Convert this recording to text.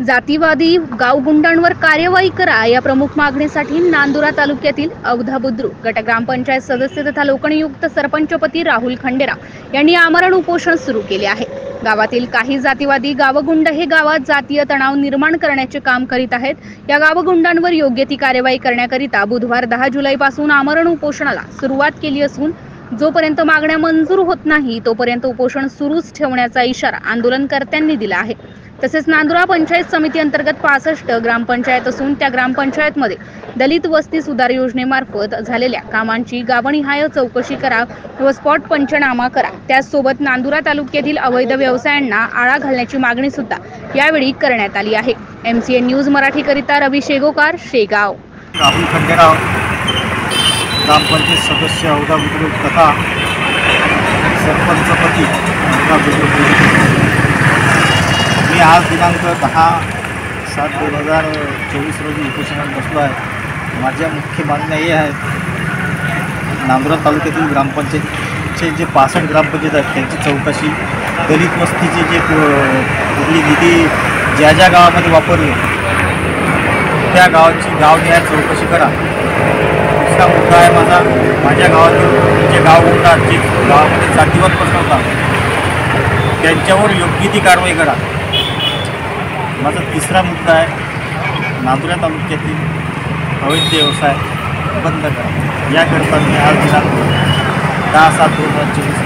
जातीवादी गावगुंडांवर कार्यवाही करा या प्रमुख मागणीसाठी नांदुरा तालुक्यातील औंधा बुद्रुक गट ग्रामपंचायत सदस्य तथा लोकनियुक्त सरपंचपदी राहुल खंडेराव यांनी आमरण उपोषण सुरू केले आहे। गावातील काही जातीवादी गावगुंड हे गावात जातीय तणाव निर्माण करण्याचे काम करीत आहेत। या गावगुंडांवर योग्य ती कार्यवाही करण्याकरिता बुधवार 10 जुलैपासून आमरण उपोषणाला सुरुवात केली असून जोपर्यंत मागण्या मंजूर होत नाही तोपर्यंत उपोषण सुरूच ठेवण्याचा इशारा आंदोलनकर्त्यांनी दिला आहे। तसेच नांदुरा पंचायत समिती अंतर्गत 65 ग्रामपंचायत असून त्या ग्रामपंचायतमध्ये दलित वस्ती सुधार योजनेमार्फत झालेल्या कामांची गावनिहाय चौकशी करा व स्पॉट पंचनामा करा। त्याचसोबत नांदुरा तालुक्यातील अवैध व्यवसायांना आळा घालण्याची मागणी सुद्धा यावेळी करण्यात आली आहे। MCN न्यूज मराठी करिता रवी शेगोकार, शेगाव। राहुल खंडेराव, ग्रामपंचायत सदस्य औंधा बुद्रुक तथा सरपंचपदी औंधा बुद्रुक। मी आज दिनांक 10/7/2024 रोजी उपोषणात बसलो आहे। माझ्या मुख्य मागण्या हे आहेत, नांदुरा तालुक्यातील ग्रामपंचायतचे जे 65 ग्रामपंचायत आहेत त्यांची चौकशी, दलित वस्तीची जे कुठली निधी ज्या ज्या गावामध्ये वापरली त्या गावाची गावनिहाय चौकशी करा। दुसरा मुद्दा आहे माझ्या गावातील जे गावगुंड आहेत, जे गावामध्ये जातीवाद पसरवतात त्यांच्यावर योग्य ती कारवाई करा। माझा तिसरा मुद्दा आहे, नांदुरा तालुक्यातील अवैध व्यवसाय बंद करा। याकरता मी आज दिनांक 10/7/2024